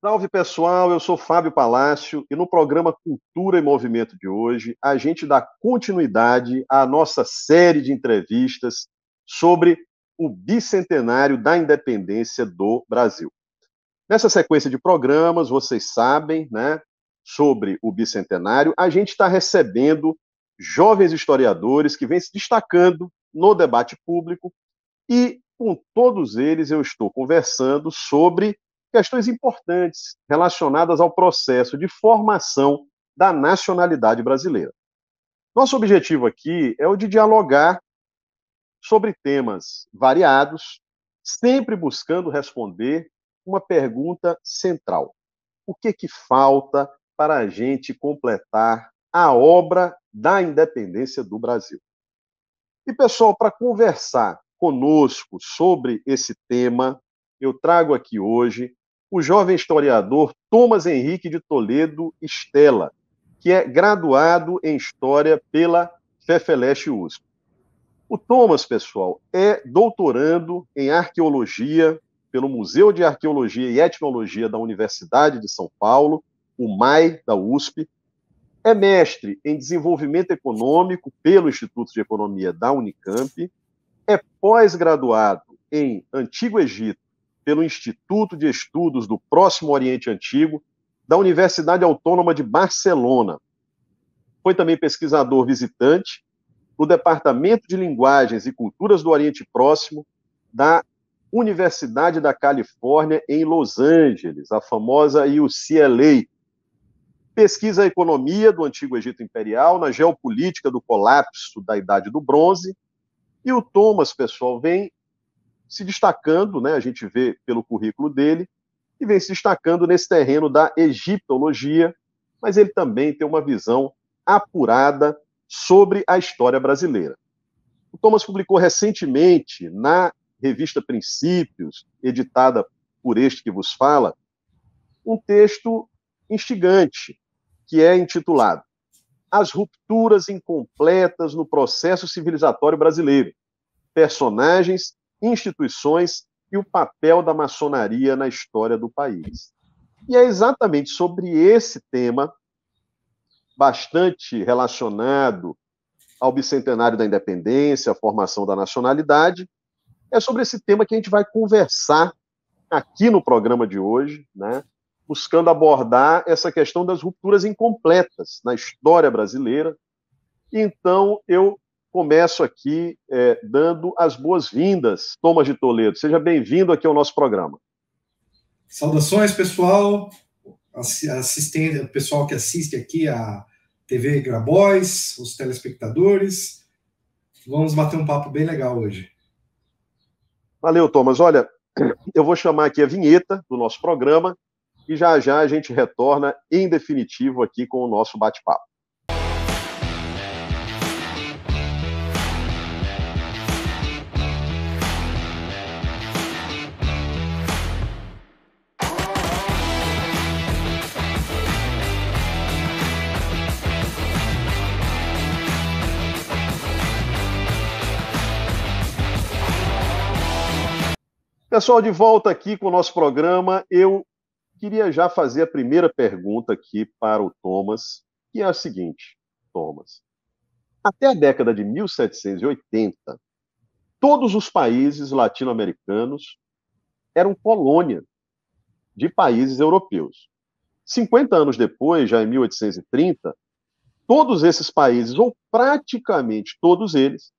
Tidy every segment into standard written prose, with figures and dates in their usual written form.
Salve pessoal, eu sou Fábio Palácio e no programa Cultura e Movimento de hoje a gente dá continuidade à nossa série de entrevistas sobre o bicentenário da independência do Brasil. Nessa sequência de programas, vocês sabem, né, sobre o bicentenário, a gente está recebendo jovens historiadores que vêm se destacando no debate público e com todos eles eu estou conversando sobre questões importantes relacionadas ao processo de formação da nacionalidade brasileira. Nosso objetivo aqui é o de dialogar sobre temas variados, sempre buscando responder uma pergunta central: o que falta para a gente completar a obra da independência do Brasil? E, pessoal, para conversar conosco sobre esse tema, eu trago aqui hoje o jovem historiador Thomas Henrique de Toledo Stella, que é graduado em História pela FEFELESH-USP. O Thomas, pessoal, é doutorando em Arqueologia pelo Museu de Arqueologia e Etnologia da Universidade de São Paulo, o MAI da USP, é mestre em Desenvolvimento Econômico pelo Instituto de Economia da Unicamp, é pós-graduado em Antigo Egito pelo Instituto de Estudos do Próximo Oriente Antigo da Universidade Autônoma de Barcelona. Foi também pesquisador visitante no Departamento de Linguagens e Culturas do Oriente Próximo da Universidade da Califórnia em Los Angeles, a famosa UCLA. Pesquisa a economia do Antigo Egito Imperial, na geopolítica do colapso da Idade do Bronze. E o Thomas, pessoal, vem se destacando, né, a gente vê pelo currículo dele, e vem se destacando nesse terreno da egiptologia, mas ele também tem uma visão apurada sobre a história brasileira. O Thomas publicou recentemente na revista Princípios, editada por este que vos fala, um texto instigante, que é intitulado As Rupturas Incompletas no Processo Civilizatório Brasileiro, Personagens, Instituições e o Papel da Maçonaria na História do País. E é exatamente sobre esse tema, bastante relacionado ao bicentenário da independência, a formação da nacionalidade, é sobre esse tema que a gente vai conversar aqui no programa de hoje, né? Buscando abordar essa questão das rupturas incompletas na história brasileira. Então, eu começo aqui dando as boas-vindas, Thomas de Toledo. Seja bem-vindo aqui ao nosso programa. Saudações, pessoal, assistente, pessoal que assiste aqui a TV Grabois, os telespectadores. Vamos bater um papo bem legal hoje. Valeu, Thomas. Olha, eu vou chamar aqui a vinheta do nosso programa e já a gente retorna em definitivo aqui com o nosso bate-papo. Pessoal, de volta aqui com o nosso programa, eu queria já fazer a primeira pergunta aqui para o Thomas, que é a seguinte, Thomas. Até a década de 1780, todos os países latino-americanos eram colônia de países europeus. 50 anos depois, já em 1830, todos esses países, ou praticamente todos eles,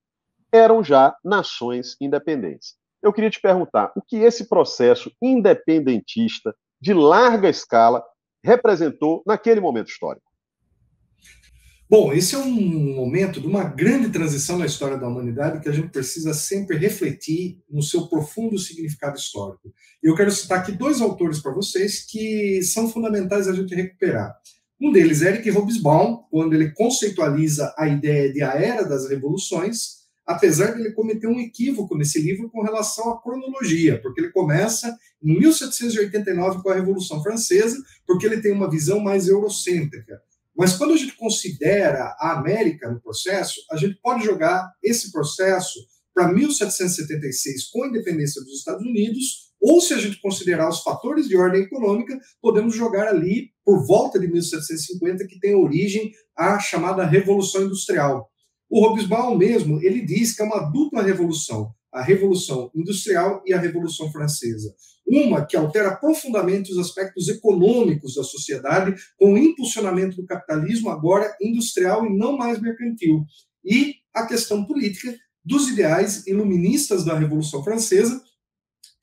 eram já nações independentes. Eu queria te perguntar, o que esse processo independentista de larga escala representou naquele momento histórico? Bom, esse é um momento de uma grande transição na história da humanidade que a gente precisa sempre refletir no seu profundo significado histórico. Eu quero citar aqui dois autores para vocês que são fundamentais a gente recuperar. Um deles, Eric Hobsbawm, quando ele conceitualiza a ideia de a Era das Revoluções, apesar de ele cometer um equívoco nesse livro com relação à cronologia, porque ele começa em 1789 com a Revolução Francesa, porque ele tem uma visão mais eurocêntrica. Mas quando a gente considera a América no processo, a gente pode jogar esse processo para 1776, com a independência dos Estados Unidos, ou se a gente considerar os fatores de ordem econômica, podemos jogar ali por volta de 1750, que tem origem a chamada Revolução Industrial. O Hobsbawm mesmo, ele diz que é uma dupla revolução, a Revolução Industrial e a Revolução Francesa. Uma que altera profundamente os aspectos econômicos da sociedade, com o impulsionamento do capitalismo agora industrial e não mais mercantil. E a questão política dos ideais iluministas da Revolução Francesa,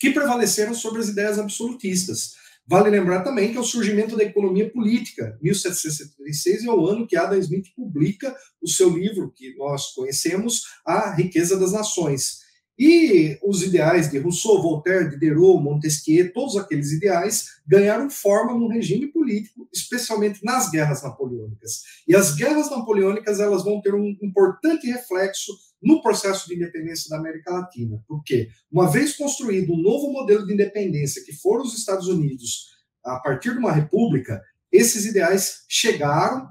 que prevaleceram sobre as ideias absolutistas. Vale lembrar também que é o surgimento da economia política. 1776 é o ano que Adam Smith publica o seu livro, que nós conhecemos, A Riqueza das Nações. E os ideais de Rousseau, Voltaire, Diderot, Montesquieu, todos aqueles ideais ganharam forma no regime político, especialmente nas guerras napoleônicas. E as guerras napoleônicas elas vão ter um importante reflexo no processo de independência da América Latina. Por quê? Uma vez construído um novo modelo de independência, que foram os Estados Unidos, a partir de uma república, esses ideais chegaram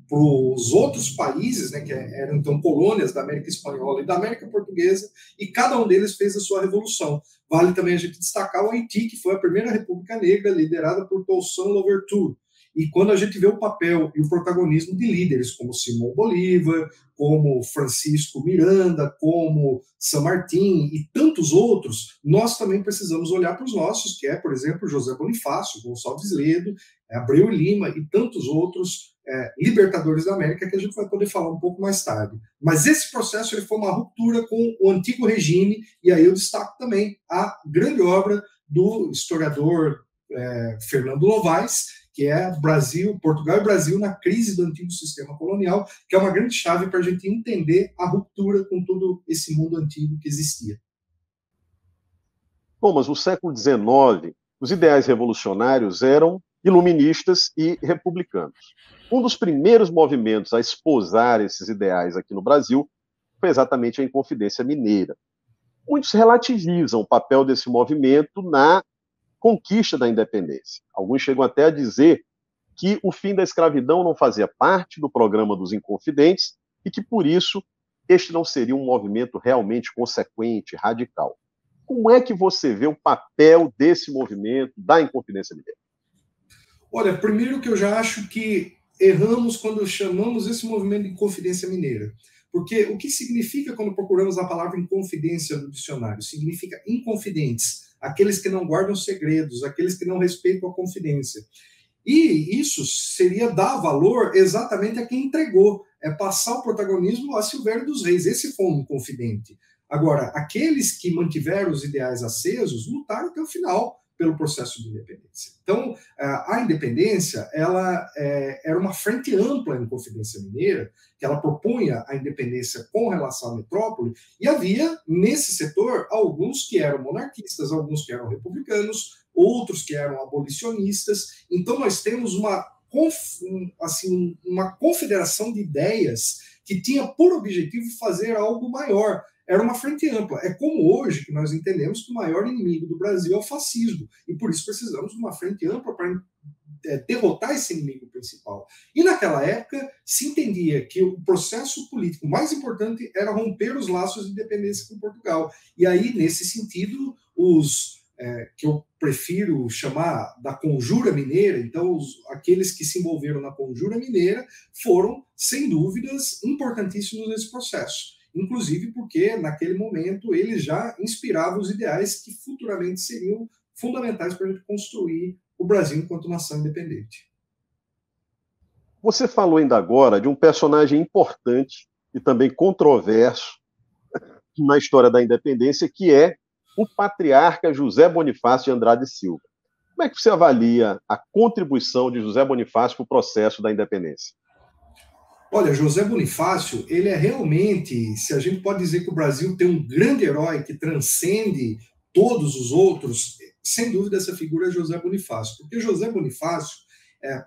para os outros países, né, que eram então colônias da América Espanhola e da América Portuguesa, e cada um deles fez a sua revolução. Vale também a gente destacar o Haiti, que foi a primeira república negra liderada por Toussaint Louverture. E quando a gente vê o papel e o protagonismo de líderes como Simão Bolívar, como Francisco Miranda, como San Martín e tantos outros, nós também precisamos olhar para os nossos, que é, por exemplo, José Bonifácio, Gonçalves Ledo, Abreu Lima e tantos outros libertadores da América, que a gente vai poder falar um pouco mais tarde. Mas esse processo ele foi uma ruptura com o antigo regime, e aí eu destaco também a grande obra do historiador Fernando Novaes, que é Portugal e Brasil na crise do antigo sistema colonial, que é uma grande chave para a gente entender a ruptura com todo esse mundo antigo que existia. Bom, mas no século XIX, os ideais revolucionários eram iluministas e republicanos. Um dos primeiros movimentos a esposar esses ideais aqui no Brasil foi exatamente a Inconfidência Mineira. Muitos relativizam o papel desse movimento na conquista da independência. Alguns chegam até a dizer que o fim da escravidão não fazia parte do programa dos Inconfidentes e que, por isso, este não seria um movimento realmente consequente, radical. Como é que você vê o papel desse movimento da Inconfidência Mineira? Olha, primeiro que eu já acho que erramos quando chamamos esse movimento de Inconfidência Mineira. Porque o que significa quando procuramos a palavra inconfidência no dicionário? Significa inconfidentes, aqueles que não guardam segredos, aqueles que não respeitam a confidência. E isso seria dar valor exatamente a quem entregou, é passar o protagonismo a Silvério dos Reis, esse foi um inconfidente. Agora, aqueles que mantiveram os ideais acesos lutaram até o final pelo processo de independência. Então, a independência, ela era uma frente ampla em Inconfidência Mineira, que ela propunha a independência com relação à metrópole, e havia, nesse setor, alguns que eram monarquistas, alguns que eram republicanos, outros que eram abolicionistas. Então, nós temos uma confederação de ideias que tinha por objetivo fazer algo maior. Era uma frente ampla. É como hoje que nós entendemos que o maior inimigo do Brasil é o fascismo. E por isso precisamos de uma frente ampla para derrotar esse inimigo principal. E naquela época se entendia que o processo político mais importante era romper os laços de independência com Portugal. E aí, nesse sentido, que eu prefiro chamar da Conjura Mineira, então aqueles que se envolveram na Conjura Mineira foram, sem dúvidas, importantíssimos nesse processo. Inclusive porque, naquele momento, eles já inspiravam os ideais que futuramente seriam fundamentais para a gente construir o Brasil enquanto nação independente. Você falou ainda agora de um personagem importante e também controverso na história da independência, que é o patriarca José Bonifácio de Andrade e Silva. Como é que você avalia a contribuição de José Bonifácio para o processo da independência? Olha, José Bonifácio, ele é realmente, se a gente pode dizer que o Brasil tem um grande herói que transcende todos os outros, sem dúvida essa figura é José Bonifácio. Porque José Bonifácio,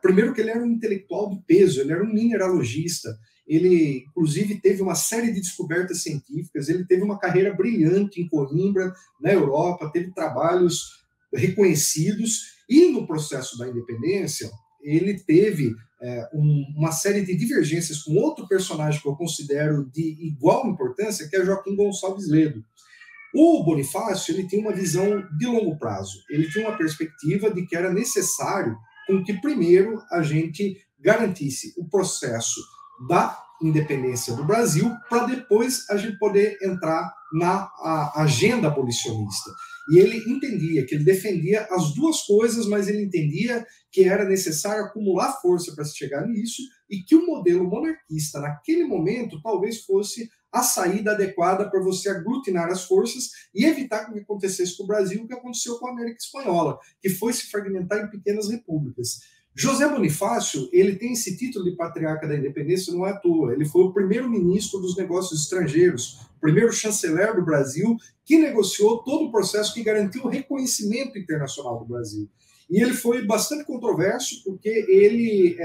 primeiro que ele era um intelectual de peso, ele era um mineralogista, ele, inclusive, teve uma série de descobertas científicas, ele teve uma carreira brilhante em Coimbra, na Europa, teve trabalhos reconhecidos, e no processo da independência, ele teve uma série de divergências com outro personagem que eu considero de igual importância, que é Joaquim Gonçalves Ledo. O Bonifácio, ele tinha uma visão de longo prazo. Ele tinha uma perspectiva de que era necessário com que primeiro a gente garantisse o processo da independência do Brasil para depois a gente poder entrar na agenda abolicionista. E ele entendia que ele defendia as duas coisas, mas ele entendia que era necessário acumular força para se chegar nisso e que o modelo monarquista, naquele momento, talvez fosse a saída adequada para você aglutinar as forças e evitar que acontecesse com o Brasil o que aconteceu com a América Espanhola, que foi se fragmentar em pequenas repúblicas. José Bonifácio, ele tem esse título de patriarca da independência, não é à toa. Ele foi o primeiro ministro dos negócios estrangeiros, o primeiro chanceler do Brasil, que negociou todo o processo que garantiu o reconhecimento internacional do Brasil. E ele foi bastante controverso, porque ele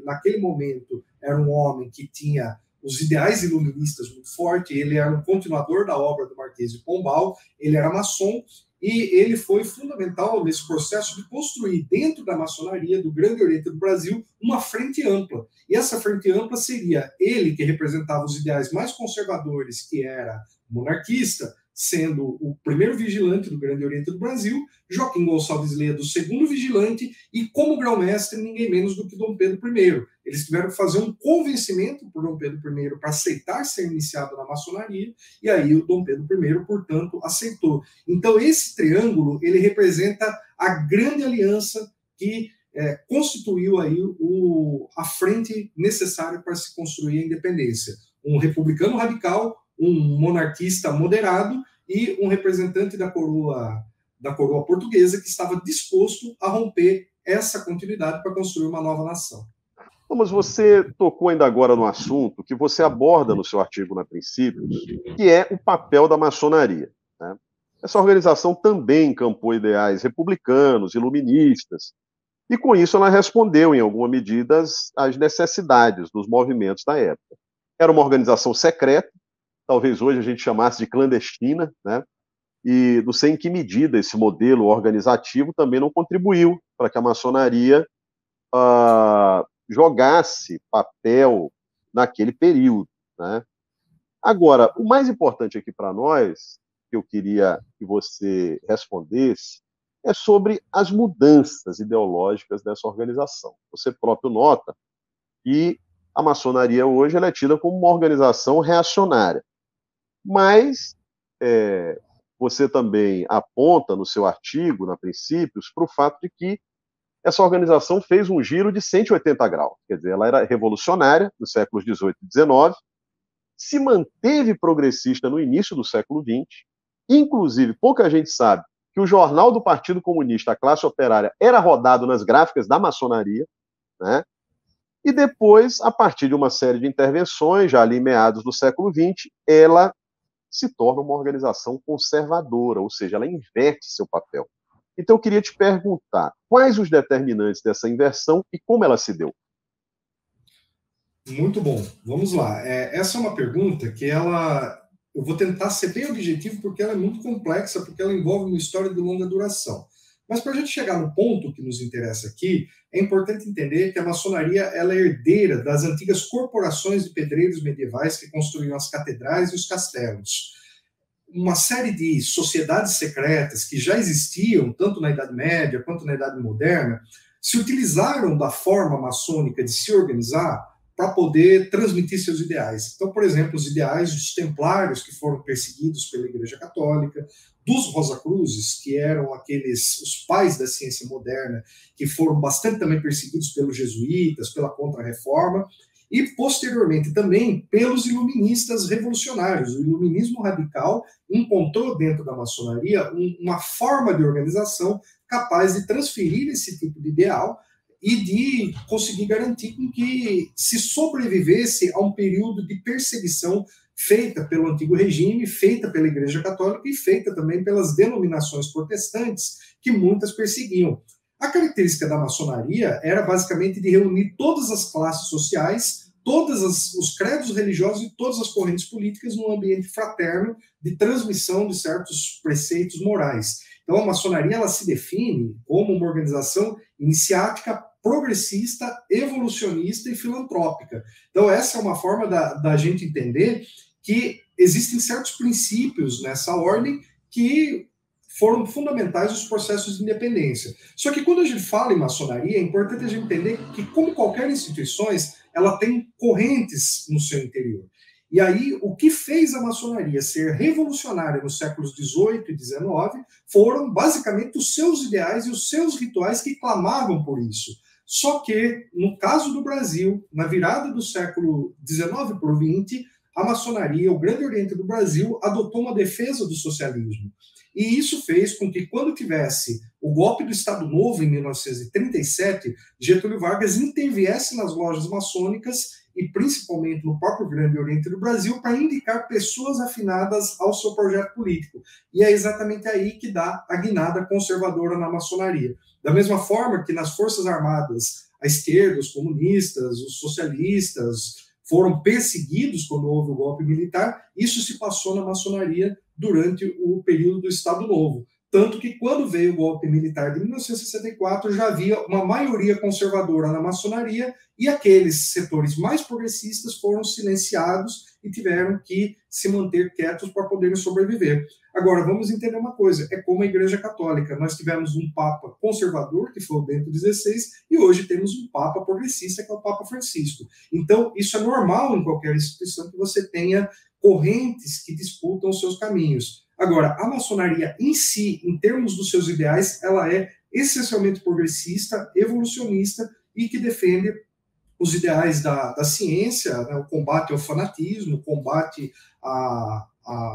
naquele momento, era um homem que tinha os ideais iluministas muito fortes, ele era um continuador da obra do Marquês de Pombal, ele era maçom, e ele foi fundamental nesse processo de construir dentro da maçonaria do Grande Oriente do Brasil uma frente ampla. E essa frente ampla seria ele que representava os ideais mais conservadores, que era monarquista, sendo o primeiro vigilante do Grande Oriente do Brasil, Joaquim Gonçalves Ledo, o segundo vigilante, e como grão-mestre, ninguém menos do que Dom Pedro I. Eles tiveram que fazer um convencimento por Dom Pedro I para aceitar ser iniciado na maçonaria, e aí o Dom Pedro I, portanto, aceitou. Então, esse triângulo, ele representa a grande aliança que constituiu aí a frente necessária para se construir a independência. Um republicano radical, um monarquista moderado e um representante da coroa portuguesa que estava disposto a romper essa continuidade para construir uma nova nação. Mas você tocou ainda agora no assunto que você aborda no seu artigo na Princípios, que é o papel da maçonaria, né? Essa organização também encampou ideais republicanos, iluministas, e com isso ela respondeu, em alguma medida, às necessidades dos movimentos da época. Era uma organização secreta, talvez hoje a gente chamasse de clandestina, né? E não sei em que medida esse modelo organizativo também não contribuiu para que a maçonaria jogasse papel naquele período, né? Agora, o mais importante aqui para nós, que eu queria que você respondesse, é sobre as mudanças ideológicas dessa organização. Você próprio nota que a maçonaria hoje ela é tida como uma organização reacionária, mas você também aponta no seu artigo, na Princípios, para o fato de que essa organização fez um giro de 180 graus. Quer dizer, ela era revolucionária nos séculos XVIII e XIX, se manteve progressista no início do século XX, inclusive, pouca gente sabe que o jornal do Partido Comunista, a Classe Operária, era rodado nas gráficas da maçonaria, né? E depois, a partir de uma série de intervenções, já ali em meados do século XX, ela se torna uma organização conservadora, ou seja, ela inverte seu papel. Então, eu queria te perguntar, quais os determinantes dessa inversão e como ela se deu? Muito bom, vamos lá. Essa é uma pergunta que eu vou tentar ser bem objetivo porque ela é muito complexa, porque ela envolve uma história de longa duração. Mas para a gente chegar no ponto que nos interessa aqui, é importante entender que a maçonaria ela é herdeira das antigas corporações de pedreiros medievais que construíam as catedrais e os castelos. Uma série de sociedades secretas que já existiam, tanto na Idade Média quanto na Idade Moderna, se utilizaram da forma maçônica de se organizar para poder transmitir seus ideais. Então, por exemplo, os ideais dos templários que foram perseguidos pela Igreja Católica, dos Rosacruzes, que eram os pais da ciência moderna, que foram bastante também perseguidos pelos jesuítas, pela Contra-Reforma, e posteriormente também pelos iluministas revolucionários. O iluminismo radical encontrou dentro da maçonaria uma forma de organização capaz de transferir esse tipo de ideal e de conseguir garantir com que se sobrevivesse a um período de perseguição feita pelo antigo regime, feita pela Igreja Católica e feita também pelas denominações protestantes, que muitas perseguiam. A característica da maçonaria era basicamente de reunir todas as classes sociais, todos os credos religiosos e todas as correntes políticas num ambiente fraterno de transmissão de certos preceitos morais. Então, a maçonaria ela se define como uma organização iniciática, progressista, evolucionista e filantrópica. Então, essa é uma forma da gente entender que existem certos princípios nessa ordem que foram fundamentais nos processos de independência. Só que quando a gente fala em maçonaria, é importante a gente entender que, como qualquer instituição, ela tem correntes no seu interior. E aí, o que fez a maçonaria ser revolucionária nos séculos XVIII e XIX foram, basicamente, os seus ideais e os seus rituais que clamavam por isso. Só que, no caso do Brasil, na virada do século XIX para o XX, a maçonaria, o Grande Oriente do Brasil, adotou uma defesa do socialismo. E isso fez com que, quando tivesse o golpe do Estado Novo, em 1937, Getúlio Vargas interviesse nas lojas maçônicas e principalmente no próprio Grande Oriente do Brasil, para indicar pessoas afinadas ao seu projeto político. E é exatamente aí que dá a guinada conservadora na maçonaria. Da mesma forma que nas Forças Armadas, a esquerda, os comunistas, os socialistas foram perseguidos quando houve o golpe militar, isso se passou na maçonaria durante o período do Estado Novo. Tanto que, quando veio o golpe militar de 1964, já havia uma maioria conservadora na maçonaria e aqueles setores mais progressistas foram silenciados e tiveram que se manter quietos para poderem sobreviver. Agora, vamos entender uma coisa, é como a Igreja Católica. Nós tivemos um Papa conservador, que foi o Bento XVI, e hoje temos um Papa progressista, que é o Papa Francisco. Então, isso é normal em qualquer instituição que você tenha correntes que disputam os seus caminhos. Agora, a maçonaria em si, em termos dos seus ideais, ela é essencialmente progressista, evolucionista e que defende os ideais da ciência, né, o combate ao fanatismo, o combate a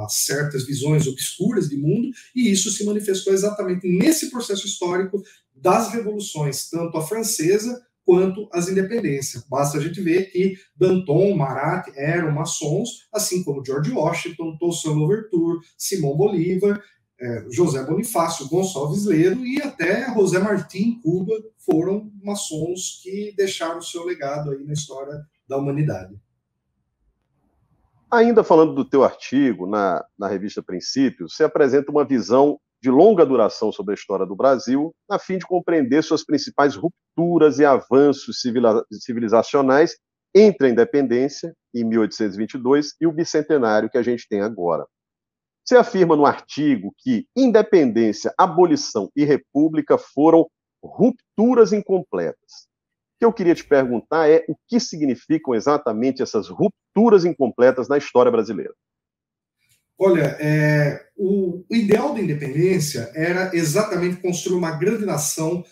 certas visões obscuras de mundo, e isso se manifestou exatamente nesse processo histórico das revoluções, tanto a francesa quanto as independências. Basta a gente ver que Danton, Marat eram maçons, assim como George Washington, Toussaint Louverture, Simão Bolívar, José Bonifácio, Gonçalves Ledo e até José Martí em Cuba foram maçons que deixaram o seu legado aí na história da humanidade. Ainda falando do teu artigo na revista Princípios, você apresenta uma visão de longa duração sobre a história do Brasil, a fim de compreender suas principais rupturas e avanços civilizacionais entre a independência, em 1822, e o bicentenário que a gente tem agora. Você afirma no artigo que independência, abolição e república foram rupturas incompletas. O que eu queria te perguntar é o que significam exatamente essas rupturas incompletas na história brasileira. Olha, o ideal da independência era exatamente construir uma grande nação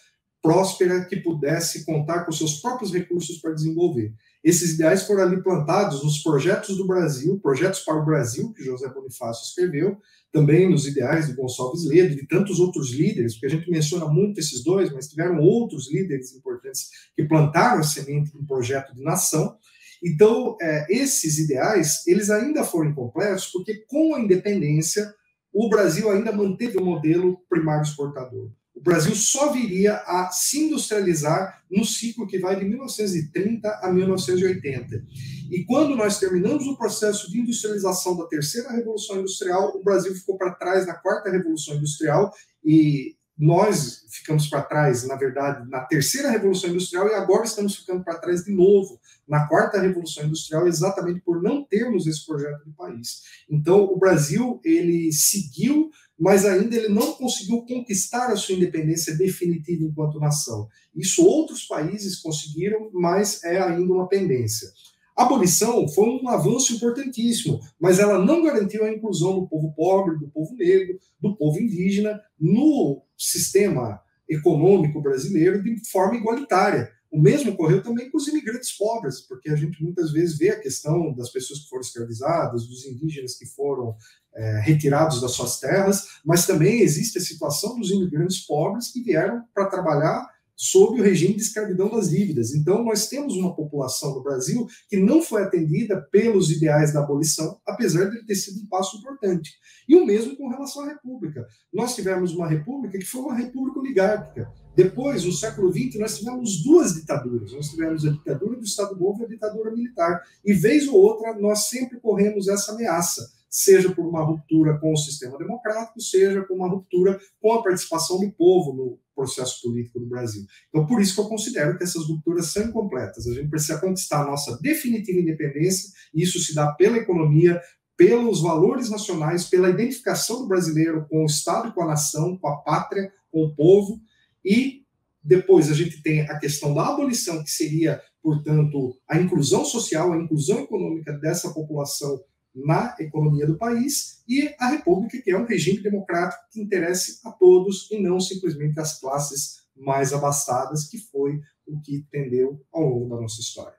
próspera que pudesse contar com seus próprios recursos para desenvolver. Esses ideais foram ali plantados nos projetos do Brasil, projetos para o Brasil, que José Bonifácio escreveu, também nos ideais de Gonçalves Ledo e de tantos outros líderes, porque a gente menciona muito esses dois, mas tiveram outros líderes importantes que plantaram a semente de um projeto de nação. Então, esses ideais, eles ainda foram incompletos, porque com a independência, o Brasil ainda manteve o modelo primário exportador. O Brasil só viria a se industrializar no ciclo que vai de 1930 a 1980. E quando nós terminamos o processo de industrialização da terceira Revolução Industrial, o Brasil ficou para trás na quarta Revolução Industrial e nós ficamos para trás, na verdade, na terceira Revolução Industrial e agora estamos ficando para trás de novo na quarta Revolução Industrial, exatamente por não termos esse projeto de país. Então, o Brasil, ele seguiu, mas ainda ele não conseguiu conquistar a sua independência definitiva enquanto nação. Isso outros países conseguiram, mas é ainda uma pendência. A abolição foi um avanço importantíssimo, mas ela não garantiu a inclusão do povo pobre, do povo negro, do povo indígena no sistema econômico brasileiro de forma igualitária. O mesmo ocorreu também com os imigrantes pobres, porque a gente muitas vezes vê a questão das pessoas que foram escravizadas, dos indígenas que foram retirados das suas terras, mas também existe a situação dos imigrantes pobres que vieram para trabalhar sob o regime de escravidão das dívidas. Então, nós temos uma população no Brasil que não foi atendida pelos ideais da abolição, apesar de ele ter sido um passo importante. E o mesmo com relação à República. Nós tivemos uma República que foi uma República oligárquica. Depois, no século XX, nós tivemos duas ditaduras. Nós tivemos a ditadura do Estado Novo e a ditadura militar. E, vez ou outra, nós sempre corremos essa ameaça, seja por uma ruptura com o sistema democrático, seja por uma ruptura com a participação do povo no processo político do Brasil. Então, por isso que eu considero que essas rupturas são incompletas. A gente precisa conquistar a nossa definitiva independência, e isso se dá pela economia, pelos valores nacionais, pela identificação do brasileiro com o Estado e com a nação, com a pátria, com o povo, e depois a gente tem a questão da abolição, que seria, portanto, a inclusão social, a inclusão econômica dessa população na economia do país, e a República, que é um regime democrático que interesse a todos e não simplesmente às classes mais abastadas, que foi o que tendeu ao longo da nossa história.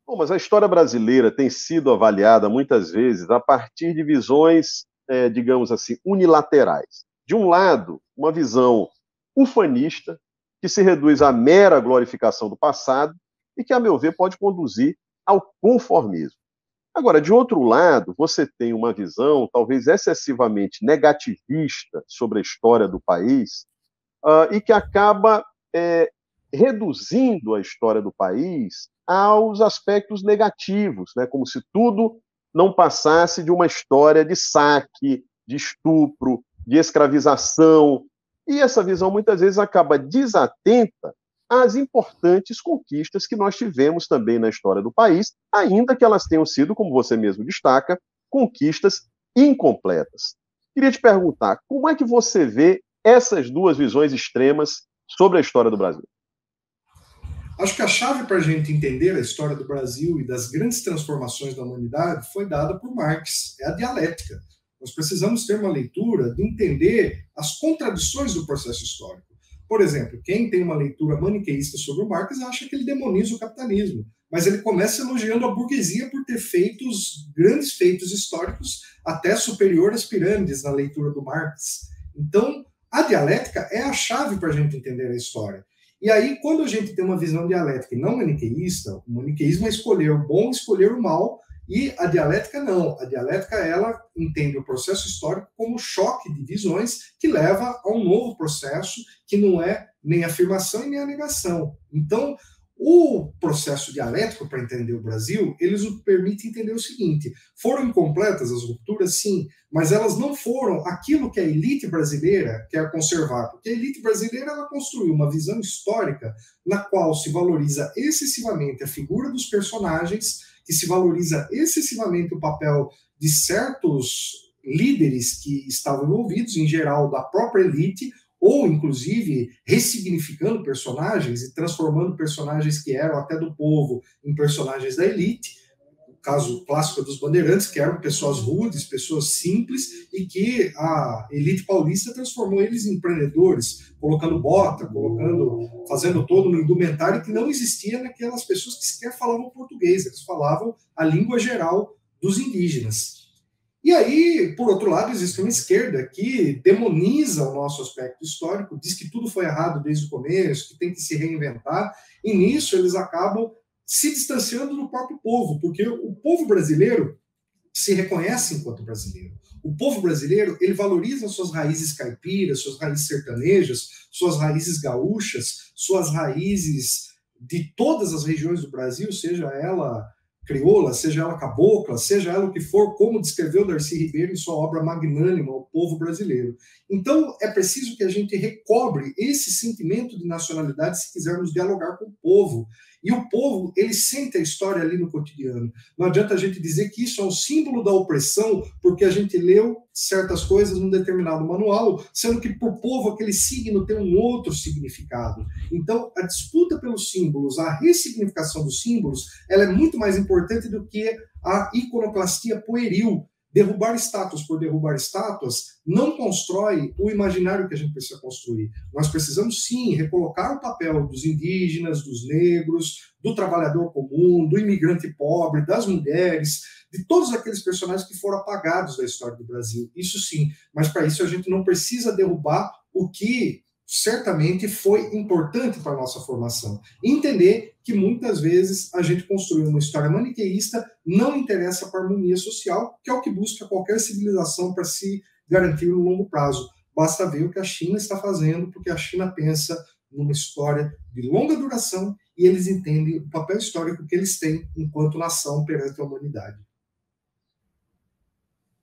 Bom, mas a história brasileira tem sido avaliada muitas vezes a partir de visões, digamos assim, unilaterais. De um lado, uma visão ufanista, que se reduz à mera glorificação do passado e que, a meu ver, pode conduzir ao conformismo. Agora, de outro lado, você tem uma visão talvez excessivamente negativista sobre a história do país e que acaba reduzindo a história do país aos aspectos negativos, né? Como se tudo não passasse de uma história de saque, de estupro, de escravização. E essa visão muitas vezes acaba desatenta às importantes conquistas que nós tivemos também na história do país, ainda que elas tenham sido, como você mesmo destaca, conquistas incompletas. Queria te perguntar, como é que você vê essas duas visões extremas sobre a história do Brasil? Acho que a chave para a gente entender a história do Brasil e das grandes transformações da humanidade foi dada por Marx, é a dialética. Nós precisamos ter uma leitura de entender as contradições do processo histórico. Por exemplo, quem tem uma leitura maniqueísta sobre o Marx acha que ele demoniza o capitalismo, mas ele começa elogiando a burguesia por ter feito grandes feitos históricos até superior às pirâmides na leitura do Marx. Então, a dialética é a chave para a gente entender a história. E aí, quando a gente tem uma visão dialética e não maniqueísta, o maniqueísmo é escolher o bom, escolher o mal, e a dialética não. A dialética, ela entende o processo histórico como choque de visões que leva a um novo processo que não é nem afirmação e nem a negação. Então, o processo dialético, para entender o Brasil, eles nos permite entender o seguinte: foram incompletas as rupturas, sim, mas elas não foram aquilo que a elite brasileira quer conservar, porque a elite brasileira ela construiu uma visão histórica na qual se valoriza excessivamente a figura dos personagens, que se valoriza excessivamente o papel de certos líderes que estavam envolvidos, em geral da própria elite, ou inclusive ressignificando personagens e transformando personagens que eram até do povo em personagens da elite. O caso clássico dos bandeirantes, que eram pessoas rudes, pessoas simples, e que a elite paulista transformou eles em empreendedores, colocando bota, fazendo todo um indumentário que não existia naquelas pessoas que sequer falavam português, eles falavam a língua geral dos indígenas. E aí, por outro lado, existe uma esquerda que demoniza o nosso aspecto histórico, diz que tudo foi errado desde o começo, que tem que se reinventar, e nisso eles acabam se distanciando do próprio povo, porque o povo brasileiro se reconhece enquanto brasileiro. O povo brasileiro, ele valoriza suas raízes caipiras, suas raízes sertanejas, suas raízes gaúchas, suas raízes de todas as regiões do Brasil, seja ela crioula, seja ela cabocla, seja ela o que for, como descreveu Darcy Ribeiro em sua obra magnânima, O Povo Brasileiro. Então, é preciso que a gente recobre esse sentimento de nacionalidade se quisermos dialogar com o povo. E o povo, ele sente a história ali no cotidiano. Não adianta a gente dizer que isso é um símbolo da opressão, porque a gente leu certas coisas num determinado manual, sendo que para o povo aquele signo tem um outro significado. Então, a disputa pelos símbolos, a ressignificação dos símbolos, ela é muito mais importante do que a iconoclastia pueril. Derrubar estátuas por derrubar estátuas não constrói o imaginário que a gente precisa construir. Nós precisamos, sim, recolocar o papel dos indígenas, dos negros, do trabalhador comum, do imigrante pobre, das mulheres, de todos aqueles personagens que foram apagados da história do Brasil. Isso sim, mas para isso a gente não precisa derrubar o que certamente foi importante para a nossa formação. Entender que muitas vezes a gente construiu uma história maniqueísta, não interessa para a harmonia social, que é o que busca qualquer civilização para se garantir no longo prazo. Basta ver o que a China está fazendo, porque a China pensa numa história de longa duração e eles entendem o papel histórico que eles têm enquanto nação perante a humanidade.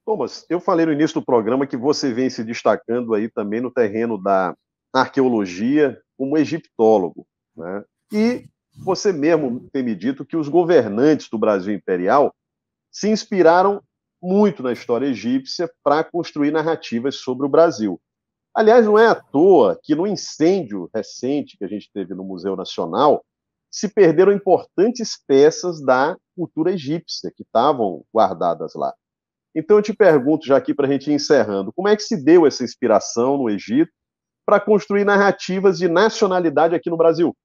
Thomas, eu falei no início do programa que você vem se destacando aí também no terreno da arqueologia como egiptólogo, né? E você mesmo tem me dito que os governantes do Brasil imperial se inspiraram muito na história egípcia para construir narrativas sobre o Brasil. Aliás, não é à toa que no incêndio recente que a gente teve no Museu Nacional, se perderam importantes peças da cultura egípcia que estavam guardadas lá. Então eu te pergunto, já aqui para a gente ir encerrando, como é que se deu essa inspiração no Egito para construir narrativas de nacionalidade aqui no Brasil?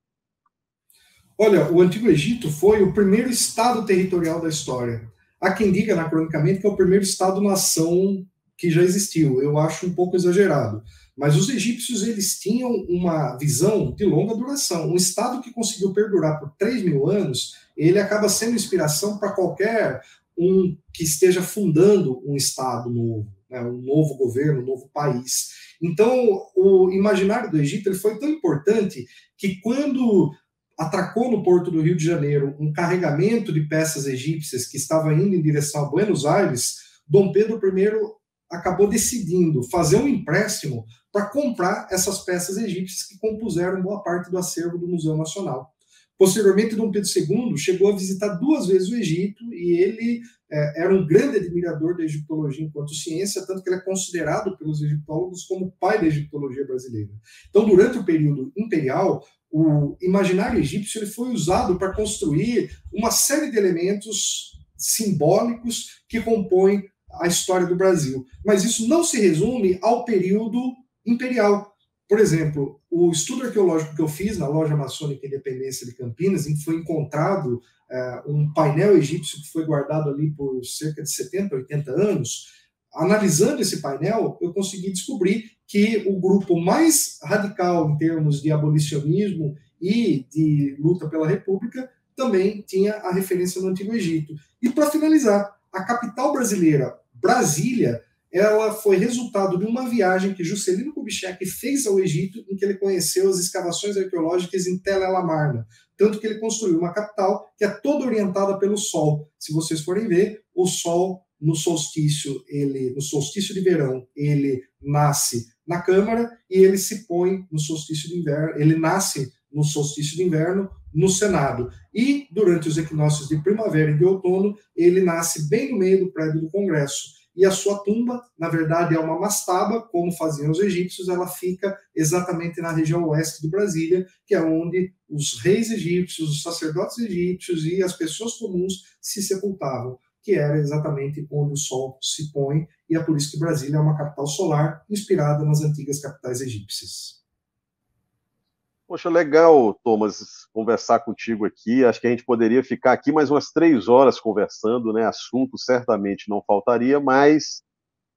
Olha, o Antigo Egito foi o primeiro estado territorial da história. Há quem diga, anacronicamente, que é o primeiro estado-nação que já existiu. Eu acho um pouco exagerado. Mas os egípcios, eles tinham uma visão de longa duração. Um estado que conseguiu perdurar por 3.000 anos, ele acaba sendo inspiração para qualquer um que esteja fundando um estado novo, né, um novo governo, um novo país. Então, o imaginário do Egito ele foi tão importante que quando atracou no porto do Rio de Janeiro um carregamento de peças egípcias que estava indo em direção a Buenos Aires, Dom Pedro I acabou decidindo fazer um empréstimo para comprar essas peças egípcias que compuseram boa parte do acervo do Museu Nacional. Posteriormente, Dom Pedro II chegou a visitar 2 vezes o Egito e ele era um grande admirador da egiptologia enquanto ciência, tanto que ele é considerado pelos egiptólogos como o pai da egiptologia brasileira. Então, durante o período imperial, o imaginário egípcio ele foi usado para construir uma série de elementos simbólicos que compõem a história do Brasil. Mas isso não se resume ao período imperial. Por exemplo, o estudo arqueológico que eu fiz na Loja Maçônica Independência de Campinas, em que foi encontrado um painel egípcio que foi guardado ali por cerca de 70, 80 anos, analisando esse painel, eu consegui descobrir que o grupo mais radical em termos de abolicionismo e de luta pela República também tinha a referência no Antigo Egito. E para finalizar, a capital brasileira, Brasília, ela foi resultado de uma viagem que Juscelino Kubitschek fez ao Egito, em que ele conheceu as escavações arqueológicas em Tel El Amarna. Tanto que ele construiu uma capital que é toda orientada pelo sol. Se vocês forem ver, o sol no solstício de verão, ele nasce na Câmara e ele se põe no solstício de inverno, ele nasce no solstício de inverno no Senado. E durante os equinócios de primavera e de outono, ele nasce bem no meio do prédio do Congresso. E a sua tumba, na verdade, é uma mastaba, como faziam os egípcios, ela fica exatamente na região oeste de Brasília, que é onde os reis egípcios, os sacerdotes egípcios e as pessoas comuns se sepultavam, que era exatamente onde o sol se põe, e é por isso que Brasília é uma capital solar inspirada nas antigas capitais egípcias. Poxa, legal, Thomas, conversar contigo aqui. Acho que a gente poderia ficar aqui mais umas 3 horas conversando, né? Assunto certamente não faltaria, mas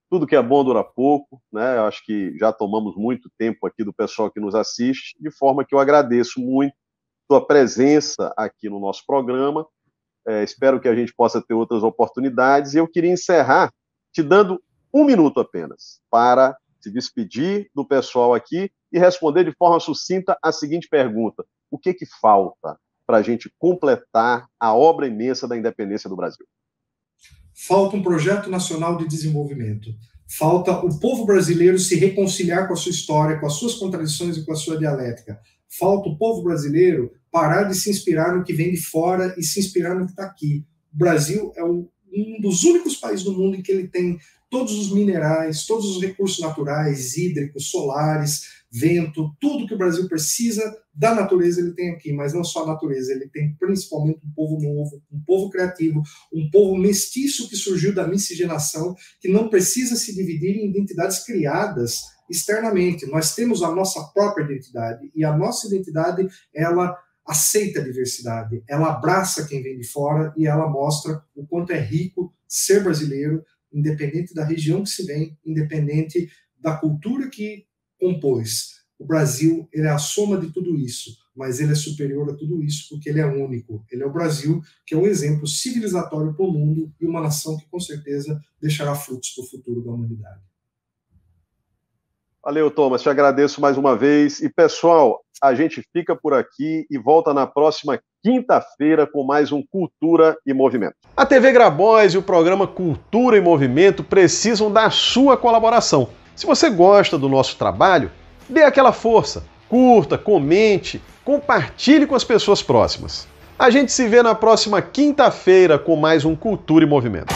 tudo que é bom dura pouco, né? Eu acho que já tomamos muito tempo aqui do pessoal que nos assiste, de forma que eu agradeço muito a tua presença aqui no nosso programa. Espero que a gente possa ter outras oportunidades. E eu queria encerrar te dando 1 minuto apenas para se despedir do pessoal aqui e responder de forma sucinta a seguinte pergunta: o que falta para a gente completar a obra imensa da independência do Brasil? Falta um projeto nacional de desenvolvimento. Falta o povo brasileiro se reconciliar com a sua história, com as suas contradições e com a sua dialética. Falta o povo brasileiro parar de se inspirar no que vem de fora e se inspirar no que está aqui. O Brasil é um dos únicos países do mundo em que ele tem todos os minerais, todos os recursos naturais, hídricos, solares, vento, tudo que o Brasil precisa da natureza ele tem aqui, mas não só a natureza, ele tem principalmente um povo novo, um povo criativo, um povo mestiço que surgiu da miscigenação, que não precisa se dividir em identidades criadas externamente. Nós temos a nossa própria identidade, e a nossa identidade, ela aceita a diversidade, ela abraça quem vem de fora e ela mostra o quanto é rico ser brasileiro, independente da região que se vem, independente da cultura que compôs. O Brasil, ele é a soma de tudo isso, mas ele é superior a tudo isso porque ele é único. Ele é o Brasil, que é um exemplo civilizatório para o mundo e uma nação que com certeza deixará frutos para o futuro da humanidade. Valeu, Thomas, te agradeço mais uma vez. E, pessoal, a gente fica por aqui e volta na próxima quinta-feira com mais um Cultura e Movimento. A TV Grabois e o programa Cultura e Movimento precisam da sua colaboração. Se você gosta do nosso trabalho, dê aquela força, curta, comente, compartilhe com as pessoas próximas. A gente se vê na próxima quinta-feira com mais um Cultura e Movimento.